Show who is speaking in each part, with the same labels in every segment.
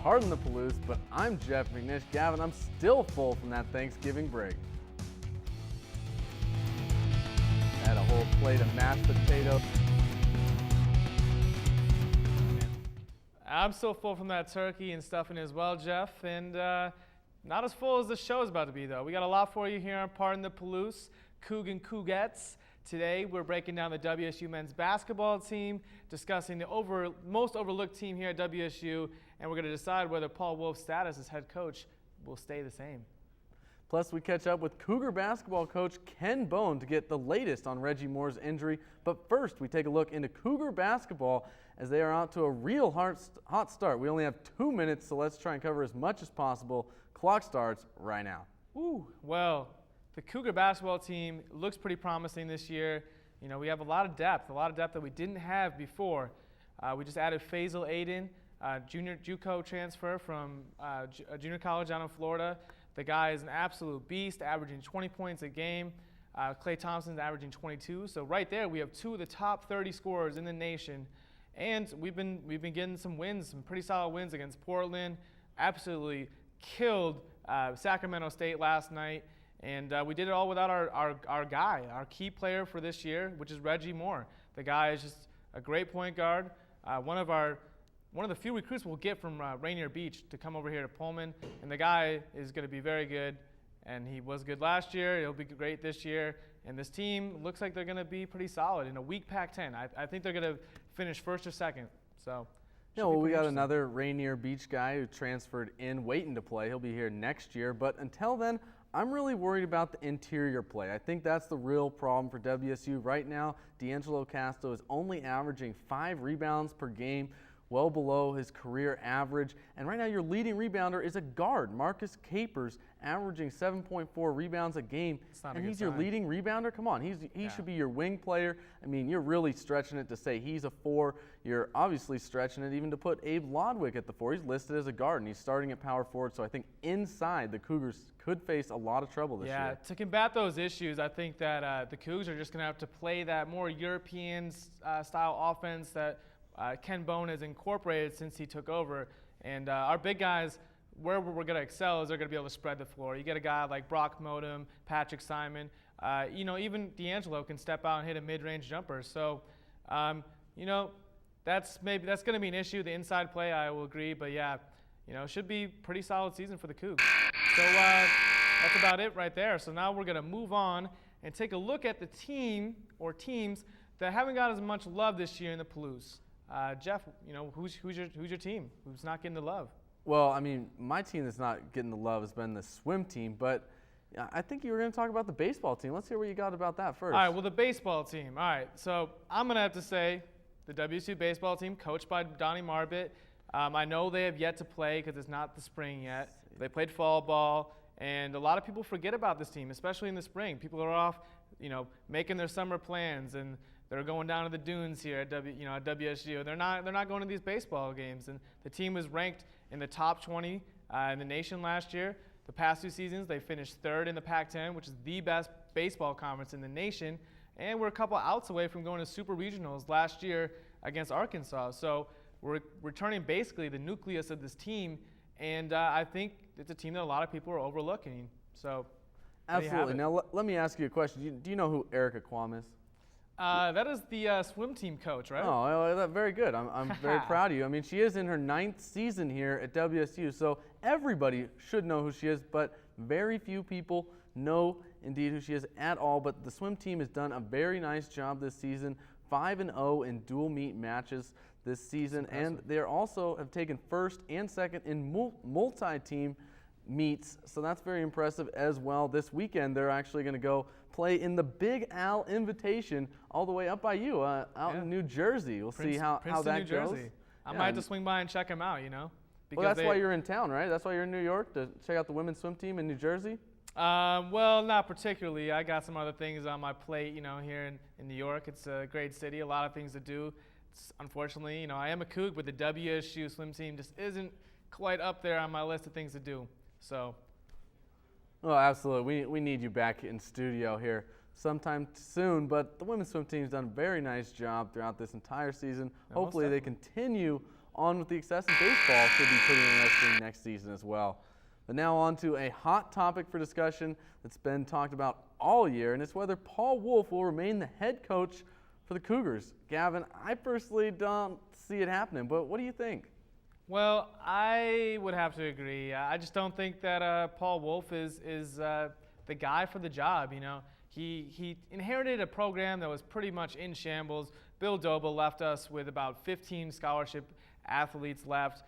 Speaker 1: Pardon the Palouse, but I'm Geoff McNeish. Gavin, I'm still full from that Thanksgiving break. Had a whole plate of mashed potatoes.
Speaker 2: I'm still full from that turkey and stuffing as well, Geoff, and not as full as the show is about to be, though. We got a lot for you here on Pardon the Palouse, Coug and Cougettes. Today, we're breaking down the WSU men's basketball team, discussing the most overlooked team here at WSU, and we're going to decide whether Paul Wolf's status as head coach will stay the same.
Speaker 1: Plus, we catch up with Cougar basketball coach Ken Bone to get the latest on Reggie Moore's injury. But first, we take a look into Cougar basketball as they are out to a real hot start. We only have 2 minutes, so let's try and cover as much as possible. Clock starts right now.
Speaker 2: Ooh, well, the Cougar basketball team looks pretty promising this year. You know, we have a lot of depth that we didn't have before. We just added Faisal Aiden, junior JUCO transfer from a junior college down in Florida. The guy is an absolute beast, averaging 20 points a game. Klay Thompson's averaging 22. So right there, we have two of the top 30 scorers in the nation. And we've been getting some wins, some pretty solid wins against Portland. Absolutely killed Sacramento State last night. And we did it all without our guy, our key player for this year, which is Reggie Moore. The guy is just a great point guard. One of the few recruits we'll get from Rainier Beach to come over here to Pullman. And the guy is going to be very good. And he was good last year. He'll be great this year. And this team looks like they're going to be pretty solid in a weak Pac-10. I think they're going to finish first or second. So.
Speaker 1: Yeah, well, we got another Rainier Beach guy who transferred in waiting to play. He'll be here next year. But until then, I'm really worried about the interior play. I think that's the real problem for WSU right now. D'Angelo Casto is only averaging 5 rebounds per game, well below his career average. And right now your leading rebounder is a guard, Marcus Capers, averaging 7.4 rebounds a game. And he's your leading rebounder? Come on, he should be your wing player. I mean, you're really stretching it to say he's a 4. You're obviously stretching it even to put Abe Lodwick at the 4. He's listed as a guard, and he's starting at power forward. So I think inside the Cougars could face a lot of trouble this year.
Speaker 2: Yeah, to combat those issues, I think that the Cougs are just going to have to play that more European-style offense that Ken Bone has incorporated since he took over. And our big guys, where we're going to excel is they're going to be able to spread the floor. You get a guy like Brock Modem, Patrick Simon. Even D'Angelo can step out and hit a mid-range jumper. So, that's going to be an issue. The inside play, I will agree. But, yeah, it should be a pretty solid season for the Cougs. So that's about it right there. So now we're going to move on and take a look at the team or teams that haven't got as much love this year in the Palouse. Geoff, who's your team? Who's not getting the love?
Speaker 1: Well, I mean, my team that's not getting the love has been the swim team, but I think you were going to talk about the baseball team. Let's hear what you got about that first.
Speaker 2: All right, well, the baseball team. All right, so I'm going to have to say the WSU baseball team, coached by Donnie Marbit. I know they have yet to play because it's not the spring yet. They played fall ball, and a lot of people forget about this team, especially in the spring. People are off, making their summer plans, and they're going down to the dunes here at WSU. They're not going to these baseball games, and the team was ranked in the top 20 in the nation last year. The past 2 seasons, they finished 3rd in the Pac-10, which is the best baseball conference in the nation, and we're a couple outs away from going to super regionals last year against Arkansas. So we're returning basically the nucleus of this team, and I think it's a team that a lot of people are overlooking. So
Speaker 1: absolutely. Now let me ask you a question. Do you know who Erica Kwam is?
Speaker 2: That is the swim team coach, right?
Speaker 1: Oh, very good. I'm very proud of you. I mean, she is in her 9th season here at WSU, so everybody should know who she is, but very few people know indeed who she is at all. But the swim team has done a very nice job this season, 5-0 in dual meet matches this season, and they also have taken 1st and 2nd in multi-team meets, so that's very impressive as well. This weekend, they're actually going to go play in the Big Al Invitation all the way up by you, out in New Jersey. We'll see how that goes.
Speaker 2: I might have to swing by and check them out,
Speaker 1: Well, that's why you're in town, right? That's why you're in New York, to check out the women's swim team in New Jersey?
Speaker 2: Well, not particularly. I got some other things on my plate, here in New York. It's a great city, a lot of things to do. Unfortunately, I am a Coug, but the WSU swim team just isn't quite up there on my list of things to do. So.
Speaker 1: Well, absolutely. We need you back in studio here sometime soon, but the women's swim team's done a very nice job throughout this entire season. Hopefully they continue on with the excessive baseball should be pretty interesting next season as well. But now on to a hot topic for discussion that's been talked about all year, and it's whether Paul Wolf will remain the head coach for the Cougars. Gavin, I personally don't see it happening, but what do you think?
Speaker 2: Well, I would have to agree. I just don't think that Paul Wolf is the guy for the job. You know, he inherited a program that was pretty much in shambles. Bill Doba left us with about 15 scholarship athletes left.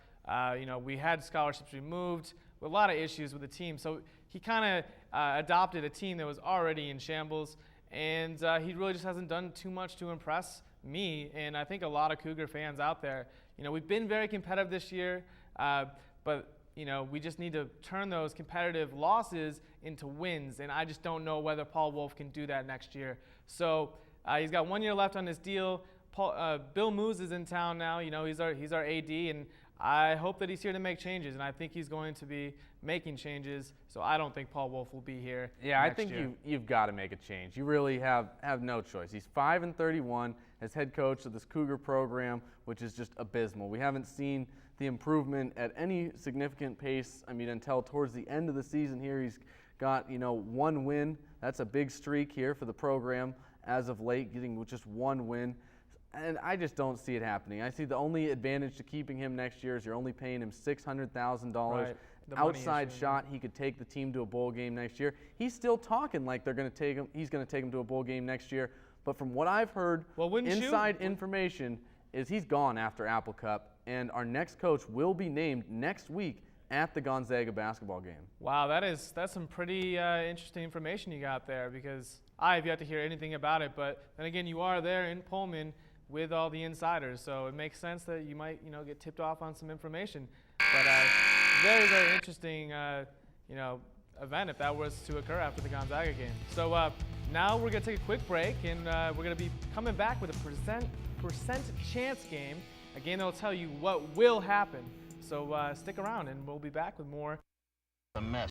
Speaker 2: You know, we had scholarships removed, with a lot of issues with the team. So he kind of adopted a team that was already in shambles, and he really just hasn't done too much to impress me, and I think a lot of Cougar fans out there. You know, we've been very competitive this year, but you know, we just need to turn those competitive losses into wins, and I just don't know whether Paul Wolf can do that next year. So he's got 1 year left on his deal. Bill Moose is in town now. You know, he's our AD, and I hope that he's here to make changes, and I think he's going to be making changes. So I don't think Paul Wolf will be here.
Speaker 1: Yeah,
Speaker 2: next
Speaker 1: I think
Speaker 2: year.
Speaker 1: you've got to make a change. You really have no choice. He's 5-31 as head coach of this Cougar program, which is just abysmal. We haven't seen the improvement at any significant pace. I mean, until towards the end of the season here, he's got, you know, 1 win. That's a big streak here for the program as of late, getting just 1 win. And I just don't see it happening. I see the only advantage to keeping him next year is you're only paying him $600,000.
Speaker 2: Right.
Speaker 1: Outside shot, he could take the team to a bowl game next year. He's still talking like they're going to take him. He's going to take him to a bowl game next year. But from what I've heard, inside information is he's gone after Apple Cup, and our next coach will be named next week at the Gonzaga basketball game.
Speaker 2: Wow, that's some pretty interesting information you got there, because I have yet to hear anything about it. But then again, you are there in Pullman with all the insiders, so it makes sense that you might, you know, get tipped off on some information. But very, very interesting, you know, event if that was to occur after the Gonzaga game. So now we're going to take a quick break, and we're going to be coming back with a percent chance game, a game that will tell you what will happen. So stick around, and we'll be back with more.
Speaker 3: A mess.